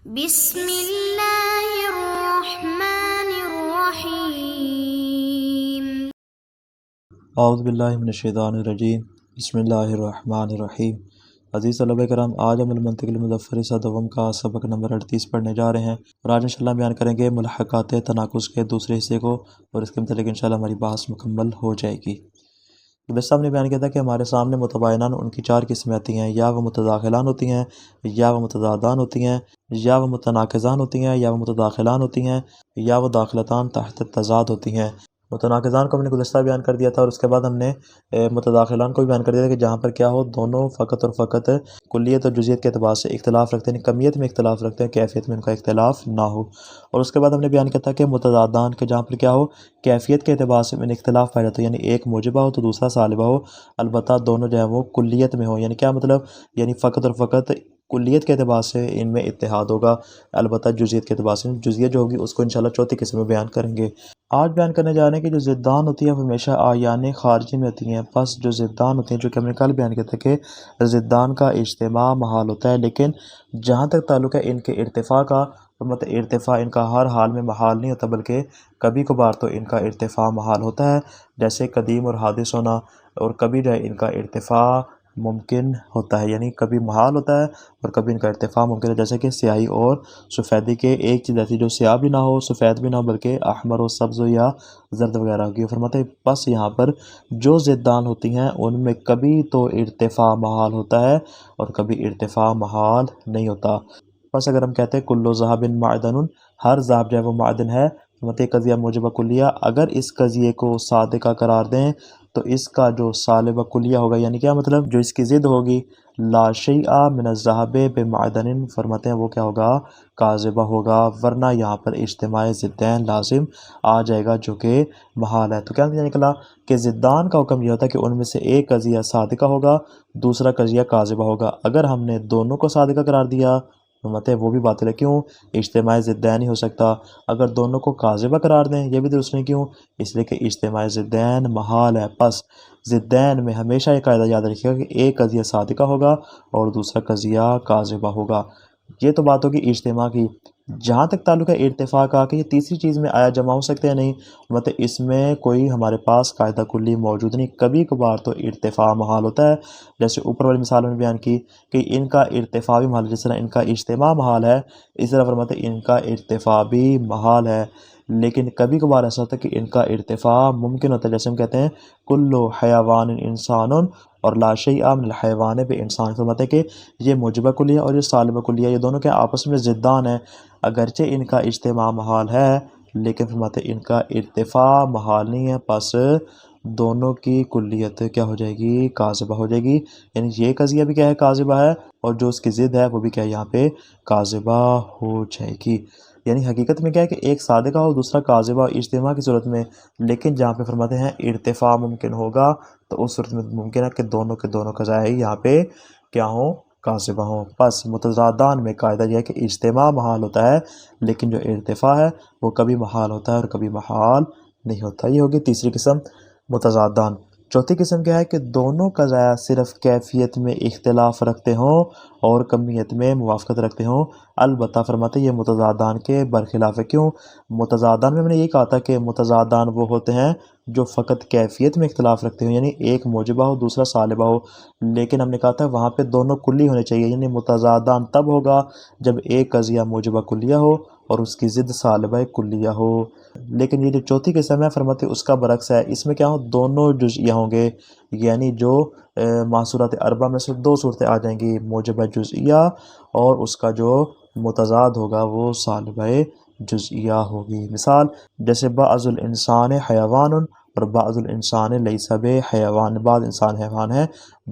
بسم اللہ الرحمن الرحیم۔ اعوذ باللہ من الشیطان الرجیم، بسم اللہ الرحمن الرحیم۔ عزیز طلبہ کرام، آج ہم المنطق المظفر صدوم کا سبق نمبر 38 پڑھنے جا رہے ہیں، اور آج انشاءاللہ بیان کریں گے ملحقات تناقض کے دوسرے حصے کو، اور اس کے متعلق انشاءاللہ ہماری بحث مکمل ہو جائے گی۔ بس صاحب نے بیان کیا تھا کہ ہمارے سامنے متباینان ان کی 4 قسمیں آتی ہیں، یا وہ متداخلان ہوتی ہیں، یا وہ متضادان ہوتی ہیں، یا وہ متناقضان ہوتی ہیں، یا وہ متداخلان ہوتی ہیں، یا وہ داخلتان تحت تضاد ہوتی ہیں۔ متناقضان کو ہم نے گزشتہ بیان کر دیا تھا، اور اس کے بعد ہم نے متداخلان کو بھی بیان کر دیا تھا کہ جہاں پر کیا ہو، دونوں فقط اور فقط کلیت اور جزیت کے اعتبار سے اختلاف رکھتے ہیں، یعنی کمیت میں اختلاف رکھتے ہیں، کیفیت میں ان کا اختلاف نہ ہو۔ اور اس کے بعد ہم نے بیان کیا تھا کہ متضادان کے جہاں پر کیا ہو، کیفیت کے اعتبار سے ان اختلاف پایا جاتا ہے، یعنی ایک موجبہ ہو تو دوسرا سالبہ ہو، البتہ دونوں جو ہے وہ کلیت میں ہو۔ یعنی کیا مطلب، یعنی فقط اور فقط کلیت کے اعتبار سے ان میں اتحاد ہوگا، البتہ جزیت کے اعتبار سے جزیت جو ہوگی اس کو انشاءاللہ چوتھی قسم میں بیان کریں گے۔ آج بیان کرنے جا رہے ہیں کہ جو ضدان ہوتی ہیں وہ ہمیشہ آیان خارجی میں ہوتی ہیں۔ پس جو ضدان ہوتی ہیں، جو کہ ہم نے کل بیان کیا تھا کہ ضدان کا اجتماع محال ہوتا ہے، لیکن جہاں تک تعلق ہے ان کے ارتفاع کا، مطلب ارتفاع ان کا ہر حال میں محال نہیں ہوتا، بلکہ کبھی کبھار تو ان کا ارتفاع محال ہوتا ہے، جیسے قدیم اور حادث ہونا، اور کبھی جو ہے ان کا ارتفاع ممکن ہوتا ہے، یعنی کبھی محال ہوتا ہے اور کبھی ان کا ارتفاع ممکن ہے، جیسے کہ سیاہی اور سفیدی کے ایک چیز ایسی جو سیاہ بھی نہ ہو، سفید بھی نہ ہو، بلکہ احمر و سبز یا زرد وغیرہ ہوگی۔ فرماتے ہیں پس یہاں پر جو ضدان ہوتی ہیں ان میں کبھی تو ارتفاع محال ہوتا ہے اور کبھی ارتفاع محال نہیں ہوتا۔ بس اگر ہم کہتے ہیں کلو ذہب معدن، ہر ذہب جو ہے وہ معدن ہے، مطلب قضیہ موجبہ کلیہ، اگر اس قضیے کو صادقہ قرار دیں تو اس کا جو سالبہ کلیہ ہوگا، یعنی کیا مطلب جو اس کی ضد ہوگی، لا شیء من الذهب بمعدن، فرماتے ہیں وہ کیا ہوگا، کاذبہ ہوگا، ورنہ یہاں پر اجتماع ضدین لازم آ جائے گا جو کہ محال ہے۔ تو کیا نکلا کہ ضدان کا حکم یہ ہوتا ہے کہ ان میں سے ایک قضیہ صادقہ ہوگا، دوسرا قضیہ کاذبہ ہوگا۔ اگر ہم نے دونوں کو صادقہ قرار دیا فرماتے ہیں وہ بھی باطل ہے، کیوں؟ اجتماع ضدین ہی ہو سکتا۔ اگر دونوں کو کاذبہ قرار دیں یہ بھی درست نہیں، کیوں؟ اس لیے کہ اجتماع ضدین محال ہے۔ پس ضدین میں ہمیشہ یہ قاعدہ یاد رکھیے گا کہ ایک قضیہ صادقہ ہوگا اور دوسرا قضیہ کاذبہ ہوگا۔ یہ تو بات ہوگی اجتماع کی۔ جہاں تک تعلق ہے ارتفاع کا کہ یہ تیسری چیز میں آیا جمع ہو سکتے ہیں نہیں، مطلب اس میں کوئی ہمارے پاس قاعدہ کلی موجود نہیں، کبھی کبھار تو ارتفاع محال ہوتا ہے، جیسے اوپر والی مثال میں بیان کی کہ ان کا ارتفاع بھی محال ہے، جس طرح ان کا اجتماع محال ہے اس طرح فرماتے ہیں ان کا ارتفاع بھی محال ہے، لیکن کبھی کبھار ایسا ہوتا ہے کہ ان کا ارتفاع ممکن ہوتا ہے، جیسے ہم کہتے ہیں کلو حیوان انسان اور لا شیء من الحیوان بانسان، فرماتے ہیں کہ یہ موجبہ کلیہ اور یہ سالبہ کلیہ یہ دونوں کے آپس میں ضدان ہیں، اگرچہ ان کا اجتماع محال ہے لیکن فرماتے ہیں ان کا ارتفاع محال نہیں ہے، پس دونوں کی کلیت کیا ہو جائے گی، کاذبہ ہو جائے گی، یعنی یہ قضیہ بھی کیا ہے، کاذبہ ہے، اور جو اس کی ضد ہے وہ بھی کیا ہے یہاں پہ کاذبہ ہو جائے گی۔ یعنی حقیقت میں کیا ہے کہ ایک صادقہ ہو دوسرا کاذبہ اجتماع کی صورت میں، لیکن جہاں پہ فرماتے ہیں ارتفاع ممکن ہوگا تو اس صورت میں ممکن ہے کہ دونوں کے دونوں قضائے یہاں پہ کیا ہوں، کاذبہ ہوں۔ پس متضادان میں قاعدہ یہ ہے کہ اجتماع محال ہوتا ہے لیکن جو ارتفاع ہے وہ کبھی محال ہوتا ہے اور کبھی محال نہیں ہوتا۔ یہ ہوگی تیسری قسم متضادان۔ چوتھی قسم کیا ہے کہ دونوں قضایا صرف کیفیت میں اختلاف رکھتے ہوں اور کمیت میں موافقت رکھتے ہوں، البتہ فرماتے ہیں یہ متضادان کے برخلاف ہے، کیوں؟ متضادان میں نے یہ کہا تھا کہ متضادان وہ ہوتے ہیں جو فقط کیفیت میں اختلاف رکھتے ہوں، یعنی ایک موجبہ ہو دوسرا سالبہ ہو، لیکن ہم نے کہا تھا وہاں پہ دونوں کلی ہونے چاہیے، یعنی متضادان تب ہوگا جب ایک قضیہ موجبہ کلیہ ہو اور اس کی ضد سالبہ کلیہ ہو۔ لیکن یہ جو چوتھی قسم ہے فرماتے اس کا برعکس ہے، اس میں کیا ہو، دونوں جزئیہ ہوں گے، یعنی جو محصورات اربع میں سے 2 صورتیں آ جائیں گی، موجبہ جزئیہ اور اس کا جو متضاد ہوگا وہ سالبہ جزئیہ ہوگی۔ مثال جیسے بعض الانسان حیوان اور بعض الانسان لیس بحیوان، بعض انسان حیوان ہے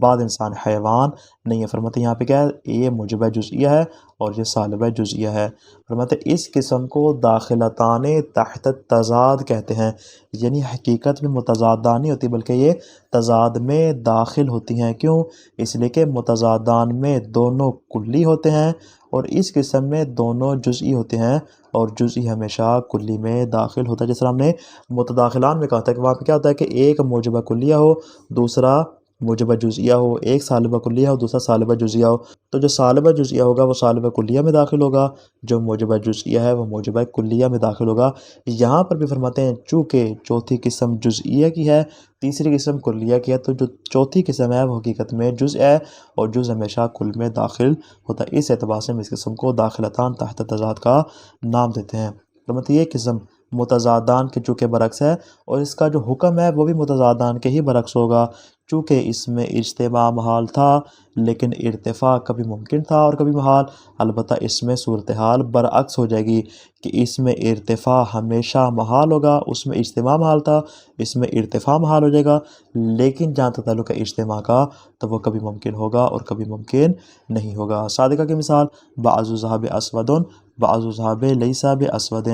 بعض انسان حیوان نہیں ہے، فرماتے یہاں پہ کیا ہے، یہ موجبہ جزئیہ ہے اور یہ سالبہ جزئیہ ہے۔ فرماتے اس قسم کو داخلتان تحت تضاد کہتے ہیں، یعنی حقیقت میں متضادان نہیں ہوتی بلکہ یہ تضاد میں داخل ہوتی ہیں، کیوں؟ اس لیے کہ متضادان میں دونوں کلی ہوتے ہیں اور اس قسم میں دونوں جزئی ہوتے ہیں، اور جزئی ہمیشہ کلی میں داخل ہوتا ہے، جس طرح ہم نے متداخلان میں کہا تھا کہ وہاں پہ کیا ہوتا ہے کہ ایک موجبہ کلیہ ہو دوسرا موجبہ جزئیہ ہو، ایک سالبہ کلیہ ہو، دوسرا سالبہ جزئیہ ہو، تو جو سالبہ جزئیہ ہوگا وہ سالبہ کلیہ میں داخل ہوگا، جو موجبہ جزئیہ ہے وہ موجبہ کلیہ میں داخل ہوگا۔ یہاں پر بھی فرماتے ہیں چونکہ چوتھی قسم جزئیہ کی ہے، تیسری قسم کلیہ کی ہے، تو جو چوتھی قسم ہے وہ حقیقت میں جزء ہے، اور جزء ہمیشہ کل میں داخل ہوتا ہے۔ اس اعتبار سے ہم اس قسم کو داخلتان تحت تضاد کا نام دیتے ہیں۔ تو مطلب یہ قسم متضادان کے چونکہ برعکس ہے، اور اس کا جو حکم ہے وہ بھی متضادان کے ہی برعکس ہوگا، چونکہ اس میں اجتماع محال تھا لیکن ارتفاع کبھی ممکن تھا اور کبھی محال۔ البتہ اس میں صورتحال برعکس ہو جائے گی کہ اس میں ارتفاع ہمیشہ محال ہوگا، اس میں اجتماع محال تھا، اس میں ارتفاع محال ہو جائے گا، لیکن جہاں تک تعلق ہے اجتماع کا تو وہ کبھی ممکن ہوگا اور کبھی ممکن نہیں ہوگا۔ صادقہ کی مثال بعض الذھب اسود بعض الذھب لیس باسود،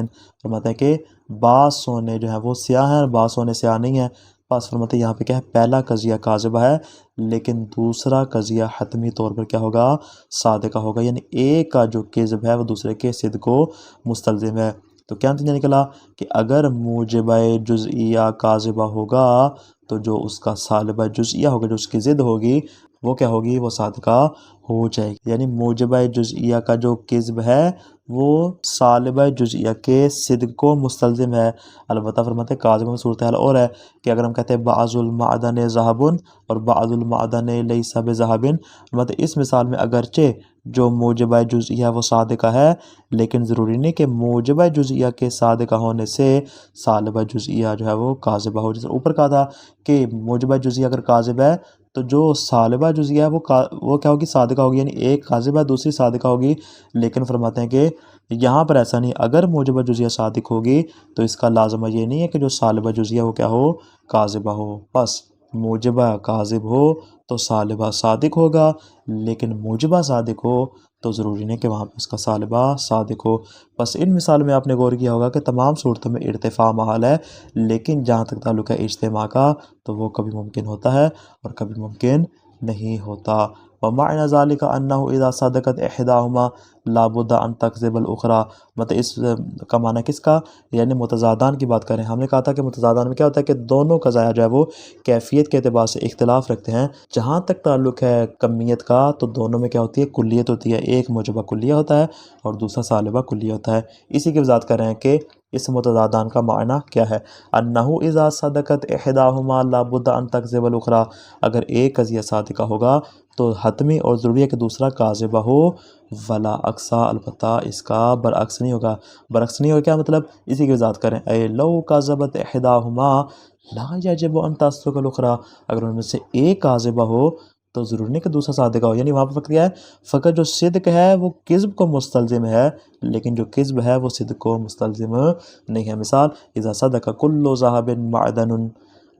فرماتے ہیں کہ بعض سونے جو ہیں وہ سیاہ ہیں اور بعض سونے سیاہ نہیں ہیں۔ پاس فرماتے ہیں یہاں پہ کیا ہے، پہلا قضیہ کاذبہ ہے لیکن دوسرا قضیہ حتمی طور پر کیا ہوگا، صادقہ ہوگا، یعنی ایک کا جو کذب ہے وہ دوسرے کے صدق کو مستلزم ہے۔ تو کیا نتیجہ نکلا کہ اگر موجبہ جزئیہ کاذبہ ہوگا تو جو اس کا سالبہ جزئیہ ہوگا، جو اس کی ضد ہوگی وہ کیا ہوگی، وہ صادقہ ہو جائے گی، یعنی موجبہ جزئیہ کا جو کذب ہے وہ سالبہ جزئیہ کے صدق کو مستلزم ہے۔ البتہ فرماتے ہیں کاذبہ میں صورتحال اور ہے کہ اگر ہم کہتے ہیں بعض المعدن ذہب اور بعض المعدن لیس بذہب، فرماتے ہیں اس مثال میں اگرچہ جو موجبہ جزئیہ ہے وہ صادقہ ہے، لیکن ضروری نہیں کہ موجبہ جزئیہ کے صادقہ ہونے سے سالبہ جزئیہ جو ہے وہ کاذبہ ہو۔ جیسے اوپر کہا تھا کہ موجبہ جزئیہ اگر کاذب ہے تو جو سالبہ جزئیہ ہے وہ کیا ہوگی، صادقہ ہوگی، یعنی ایک کاذب ہے دوسری صادقہ ہوگی۔ لیکن فرماتے ہیں کہ یہاں پر ایسا نہیں، اگر موجبہ جزئیہ صادق ہوگی تو اس کا لازمہ یہ نہیں ہے کہ جو سالبہ جزئیہ وہ کیا ہو، کاذبہ ہو۔ بس موجبہ کاذب ہو تو سالبہ صادق ہوگا، لیکن موجبہ صادق ہو تو ضروری نہیں کہ وہاں پہ اس کا سالبہ صادق ہو۔ بس ان مثال میں آپ نے غور کیا ہوگا کہ تمام صورتوں میں ارتفاع محال ہے، لیکن جہاں تک تعلق ہے اجتماع کا تو وہ کبھی ممکن ہوتا ہے اور کبھی ممکن نہیں ہوتا۔ وَمَعْنَى ذَلِكَ أَنَّهُ إِذَا صَدَقَتْ إِحْدَاهُمَا لَا بُدَّ أَن تَكْذِبَ الْأُخْرَى، مطلب اس کا معنی کس کا، یعنی متضادان کی بات کریں۔ ہم نے کہا تھا کہ متضادان میں کیا ہوتا ہے کہ دونوں قضایا جو ہے وہ کیفیت کے اعتبار سے اختلاف رکھتے ہیں۔ جہاں تک تعلق ہے کمیت کا تو دونوں میں کیا ہوتی ہے، کلیت ہوتی ہے، ایک موجبہ کلیہ ہوتا ہے اور دوسرا سالبہ کلیہ ہوتا ہے۔ اسی کی وضاحت کر رہے ہیں کہ اس متضادان کا معنی کیا ہے۔ انہو اذا صدقت احداہما لا بد ان تکذب الاخری، اگر ایک قضیہ صادقہ ہوگا تو حتمی اور ضروری ہے کہ دوسرا کاذبہ ہو، ولا اکسا، البتہ اس کا برعکس نہیں ہوگا۔ برعکس نہیں ہوگا کیا مطلب، اسی کی وضاحت کریں، اے لو کذبت احداہما لا یجب ان تصدق الاخری، اگر ان میں سے ایک کاذبہ ہو تو ضروری نہیں کہ دوسرا صادقہ ہو، یعنی وہاں پر فقط کیا ہے، فقط جو صدق ہے وہ کذب کو مستلزم ہے، لیکن جو کذب ہے وہ صدق کو مستلزم نہیں ہے۔ مثال اذا صدق کل ذہب معدن،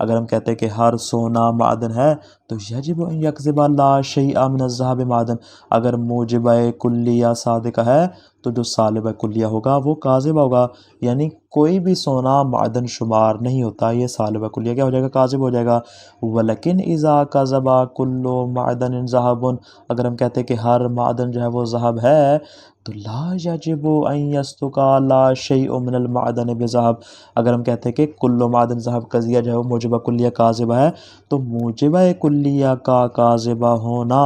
اگر ہم کہتے ہیں کہ ہر سونا معدن ہے تو یجب ان یکذب لا شیء من الذهب معدن، اگر موجبہ کلیہ صادقہ ہے تو جو سالبہ کلیہ ہوگا وہ کاذب ہوگا، یعنی کوئی بھی سونا معدن شمار نہیں ہوتا، یہ سالبہ کلیہ کیا ہو جائے گا، کاذب ہو جائے گا۔ ولیکن اذا کذب کل معدن ذہب، اگر ہم کہتے ہیں کہ ہر معدن جو ہے وہ ذہب ہے تو لا یجب ان یصدق لا شیء من المعدن بذہب، اگر ہم کہتے ہیں کہ کل معدن ذہب قضیہ جو ہے وہ موجبہ کلیہ کاذبہ ہے تو موجبہ کلیہ کا کاذبہ ہونا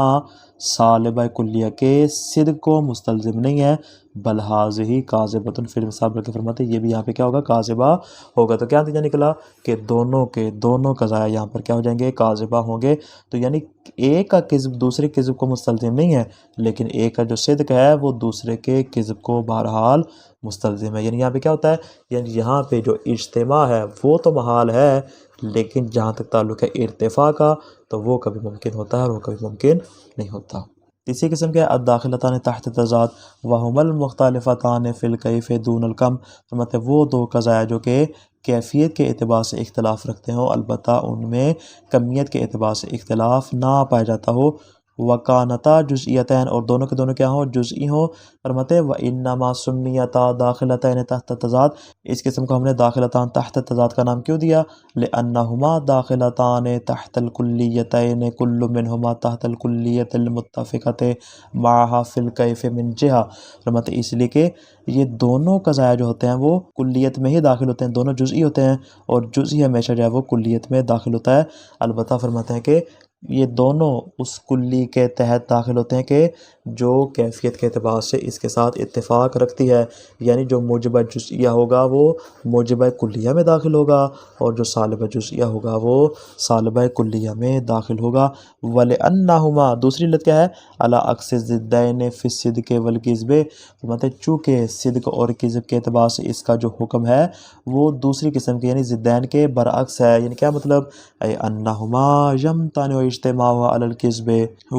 سالبہ کلیہ کے صدق کو مستلزم نہیں ہے، بل ہذہ کاذبۃ، پھر مثال بلکہ فرماتے ہیں یہ بھی یہاں پہ کیا ہوگا، کاذبہ ہوگا۔ تو کیا نتیجہ نکلا کہ دونوں کے دونوں قضایا یہاں پر کیا ہو جائیں گے، کاذبہ ہوں گے۔ تو یعنی ایک کا کذب دوسرے کذب کو مستلزم نہیں ہے، لیکن ایک کا جو صدق ہے وہ دوسرے کے کذب کو بہرحال مستلزم ہے۔ یعنی یہاں پہ کیا ہوتا ہے، یعنی یہاں پہ جو اجتماع ہے وہ تو محال ہے، لیکن جہاں تک تعلق ہے ارتفاع کا تو وہ کبھی ممکن ہوتا ہے اور وہ کبھی ممکن نہیں ہوتا۔ تیسری قسم کے الداخلتان تحت تضاد وہما المختلفتان فی الکیف دون الکم، مطلب وہ دو قضایا جو کہ کیفیت کے اعتبار سے اختلاف رکھتے ہوں، البتہ ان میں کمیت کے اعتبار سے اختلاف نہ پایا جاتا ہو۔ وکانتا جزئیتین، اور دونوں کے دونوں کیا ہوں، جزئی ہوں۔ فرماتے وانما سمیتا داخلتین تحت تضاد، اس قسم کو ہم نے داخلتان تحت تضاد کا نام کیوں دیا، لانہما داخلتان تحت الکلیتین کل منہما تحت الکلیت المتفقۃ معہا فی الکیف من جہہ، فرماتے اس لیے کہ یہ دونوں قضایا جو ہوتے ہیں وہ کلیت میں ہی داخل ہوتے ہیں، دونوں جزئی ہوتے ہیں، اور جزئی ہمیشہ جو ہے وہ کلیت میں داخل ہوتا ہے۔ البتہ فرماتے ہیں کہ یہ دونوں اس کلی کے تحت داخل ہوتے ہیں کہ جو کیفیت کے اعتبار سے اس کے ساتھ اتفاق رکھتی ہے، یعنی جو موجبہ جزئیہ ہوگا وہ موجبہ کلیہ میں داخل ہوگا، اور جو سالبہ جزئیہ ہوگا وہ سالبہ کلیہ میں داخل ہوگا۔ وَلِأَنَّهُمَا دوسری علت کیا ہے؟ عَلَىٰ عَكْسِ الضِّدَّيْنِ فِي الصِّدْقِ وَالْكِذْبِ، مطلب چونکہ صدق اور کذب کے اعتبار سے اس کا جو حکم ہے وہ دوسری قسم کے یعنی ضدین کے برعکس ہے۔ یعنی کیا مطلب؟ اے انہما یمتنع اجتماعها علی الکذب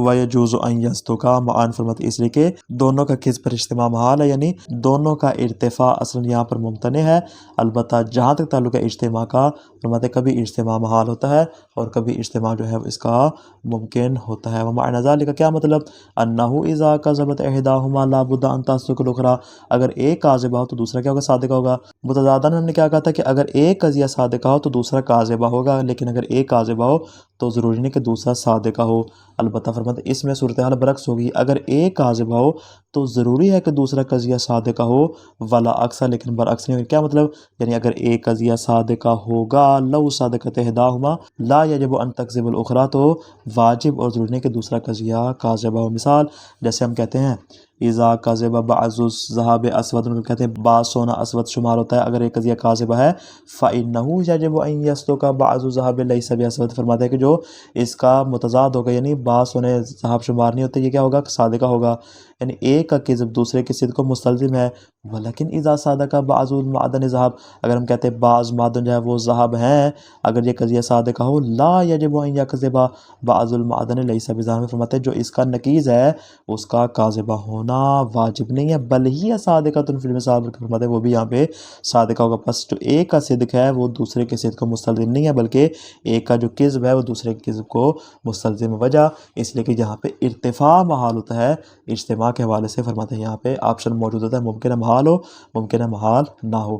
ویجوز ان یصدقا معا، فرماتے اس لیے کہ دونوں کا کذب پر اجتماع محال ہے، یعنی دونوں کا ارتفاع اصلا یہاں پر ممتنع ہے، البتہ جہاں تک تعلق ہے اجتماع کا، فرماتے کبھی اجتماع محال ہوتا ہے اور کبھی اجتماع جو ہے اس کا ممکن ہوتا ہے۔ ومعنی ذالک کا کیا مطلب؟ انہ اذا کذبت احداہما لا بد ان تصدق الاخری، اگر ایک کاذبہ ہو تو دوسرا کیا ہوگا؟ صادقہ ہوگا۔ متضادن میں ہم نے کیا کہا تھا کہ اگر ایک قضیہ صادقہ ہو تو دوسرا کاذبہ ہوگا، لیکن اگر ایک کاذبہ ہو تو ضروری نہیں کہ دوسرا صادقہ ہو، البتہ فرماتے اس میں صورتحال برعکس ہوگی، اگر ایک کاذبہ ہو تو ضروری ہے کہ دوسرا قضیہ صادقہ ہو، ولا عکسہ، لیکن برعکس نہیں ہوگی۔ کیا مطلب؟ یعنی اگر ایک قضیہ صادقہ ہوگا، لو صادقت احداہما لا یجب ان تکذب الاخری، تو واجب اور ضروری نہیں کہ دوسرا قضیہ کاذبہ ہو۔ مثال جیسے ہم کہتے ہیں اذا کذب بعض الذهب اسود، کہتے ہیں بعض سونا اسود شمار ہوتا ہے، اگر ایک قضیہ کاذبہ ہے فإنه يجب ان يصدق بعض الذهب ليس باسود، فرماتے ہیں کہ جو اس کا متضاد ہوگا، یعنی بعض سونے ذهب شمار نہیں ہوتے، یہ کیا ہوگا؟ صادقہ ہوگا، یعنی ایک کا کذب دوسرے کے صدق کو مستلزم ہے۔ ولیکن اذا صادق بعض المعدن ذهب، اگر ہم کہتے ہیں بعض معدن جو ہے وہ ذهب ہیں، اگر یہ قضیہ صادقہ ہو، لا یجب ان یکذب بعض المعدن لیس بذهب، فرماتے ہیں جو اس کا نقیض ہے اس کا کاذبہ ہونا واجب نہیں ہے، بل ہی صادقہ فی المثال، فرماتے ہیں وہ بھی یہاں پہ صادقہ ہوگا۔ پس جو ایک کا صدق ہے وہ دوسرے کے صدق کو مستلزم نہیں ہے، بلکہ ایک کا جو کذب ہے وہ دوسرے کے کذب کو مستلزم ہے۔ وجہ اس لیے کہ یہاں پہ ارتفاع محال ہوتا ہے اجتماع کے حوالے سے، فرماتے ہیں یہاں پہ آپشن موجود ہوتا ہے، ممکن ہے محال ہو، ممکن ہے محال نہ ہو۔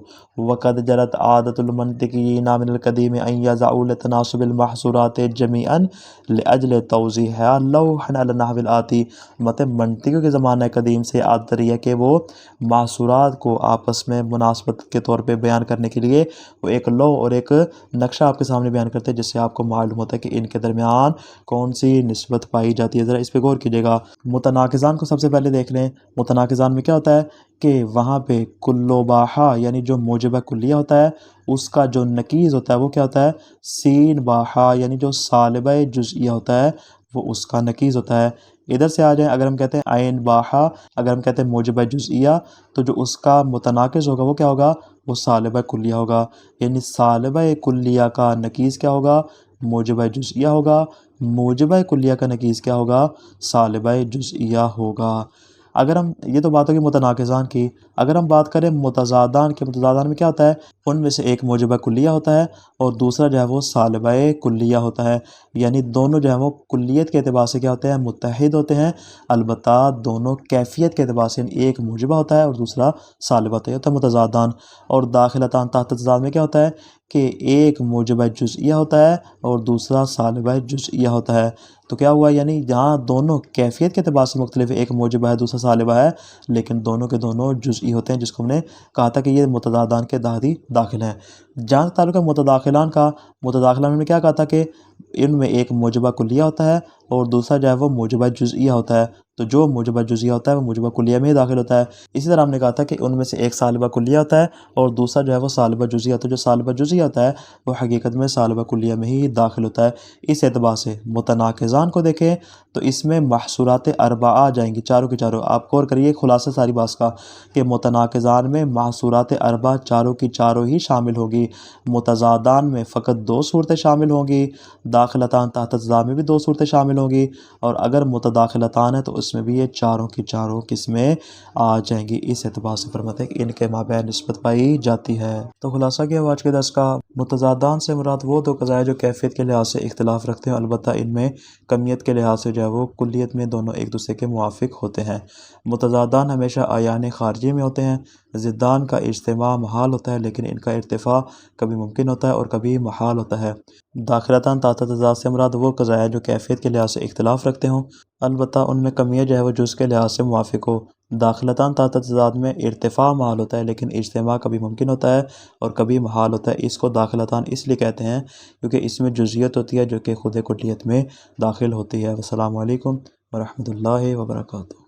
وقد جرت عادت المنطقیین من القدیم ان یضعوا لتناسب المحصورات جمیعا لاجل توضیحها لوحا علی النحو الآتی، مطلب منطقیوں کے زمانہ قدیم سے عادت رہی ہے کہ وہ محصورات کو آپس میں مناسبت کے طور پہ بیان کرنے کے لیے وہ ایک لوح اور ایک نقشہ آپ کے سامنے بیان کرتے ہیں، جس سے آپ کو معلوم ہوتا ہے کہ ان کے درمیان کون سی نسبت پائی جاتی ہے۔ ذرا اس پہ غور کیجیے گا۔ متناقضان کو سب سے پہلے دیکھ لیں۔ متناقضان میں کیا ہوتا ہے کہ وہاں پہ کلو باہا یعنی جو موجبہ کلیہ ہوتا ہے اس کا جو نقیض ہوتا ہے وہ کیا ہوتا ہے؟ سین باہا یعنی جو سالبہ جزئیہ ہوتا ہے وہ اس کا نقیض ہوتا ہے۔ ادھر سے آ جائیں، اگر ہم کہتے ہیں عین باہا، اگر ہم کہتے ہیں موجبہ جزئیہ، تو جو اس کا متناقض ہوگا وہ کیا ہوگا؟ وہ سالبہ کلیہ ہوگا، یعنی سالبہ کلیہ کا نقیض کیا ہوگا؟ موجبہ جزئیہ ہوگا، موجبہ کلیہ کا نقیض کیا ہوگا؟ سالبہ جزئیہ ہوگا۔ اگر ہم یہ تو بات ہوگی متناقضان کی، اگر ہم بات کریں متضادان کے، متضادان میں کیا ہوتا ہے؟ ان میں سے ایک موجبہ کلیہ ہوتا ہے اور دوسرا جو ہے وہ سالبہ کلیہ ہوتا ہے، یعنی دونوں جو ہے وہ کلیت کے اعتبار سے کیا ہوتے ہیں؟ متحد ہوتے ہیں، البتہ دونوں کیفیت کے اعتبار سے، یعنی ایک موجبہ ہوتا ہے اور دوسرا سالبہ ہوتا ہے متضادان۔ اور داخلتان تحت تضاد میں کیا ہوتا ہے کہ ایک موجبہ جزئیہ ہوتا ہے اور دوسرا سالبہ جزئیہ ہوتا ہے۔ تو کیا ہوا؟ یعنی جہاں دونوں کیفیت کے اعتبار سے مختلف ہے، ایک موجبہ ہے دوسرا سالبہ ہے، لیکن دونوں کے دونوں جزئی ہوتے ہیں، جس کو ہم نے کہا تھا کہ یہ متضادان کے داخل داخل ہیں۔ جہاں تعلق ہے متداخلان کا، متداخلان میں کیا کہا تھا کہ ان میں ایک موجبہ کلیہ ہوتا ہے اور دوسرا جو ہے وہ موجبہ جزئیہ ہوتا ہے، تو جو موجبہ جزئیہ ہوتا ہے وہ موجبہ کلیہ میں ہی داخل ہوتا ہے۔ اسی طرح ہم نے کہا تھا کہ ان میں سے ایک سالبہ کلیہ ہوتا ہے اور دوسرا جو ہے وہ سالبہ جزئیہ ہوتا ہے، جو سالبہ جزئیہ ہوتا ہے وہ حقیقت میں سالبہ کلیہ میں ہی داخل ہوتا ہے۔ اس اعتبار سے متناقضان کو دیکھیں تو اس میں محصورات اربعہ آ جائیں گی، چاروں کے چاروں۔ آپ غور کریے خلاصہ ساری بات کا کہ متناقضان میں محصورات اربعہ چاروں کی چاروں ہی شامل ہوگی، متضادان میں فقط دو صورتیں شامل ہوں گی، داخلتان تحت تضاد میں بھی دو صورتیں شامل ہوں گی، اور اگر متداخلتان ہے تو اس میں بھی یہ چاروں کی چاروں قسمیں آ جائیں گی۔ اس اعتبار سے فرماتے ہیں کہ ان کے مابین نسبت پائی جاتی ہے۔ تو خلاصہ کیا آج کے درس کا؟ متضادان سے مراد وہ دو قضایا جو کیفیت کے لحاظ سے اختلاف رکھتے ہیں، البتہ ان میں کمیت کے لحاظ سے جو ہے وہ کلیت میں دونوں ایک دوسرے کے موافق ہوتے ہیں۔ متضادان ہمیشہ اعیان خارجی میں ہوتے ہیں۔ ضدان کا اجتماع محال ہوتا ہے، لیکن ان کا ارتفاع کبھی ممکن ہوتا ہے اور کبھی محال ہوتا ہے۔ داخلتان تحت تضاد سے مراد وہ قضایا جو کیفیت کے لحاظ سے اختلاف رکھتے ہوں، البتہ ان میں کمیت جو ہے وہ جز کے لحاظ سے موافق ہو۔ داخلتاً تحت تضاد میں ارتفاع محال ہوتا ہے، لیکن اجتماع کبھی ممکن ہوتا ہے اور کبھی محال ہوتا ہے۔ اس کو داخلتاً اس لیے کہتے ہیں کیونکہ اس میں جزئیت ہوتی ہے جو کہ خود کلیت میں داخل ہوتی ہے۔ والسلام علیکم ورحمۃ اللہ وبرکاتہ۔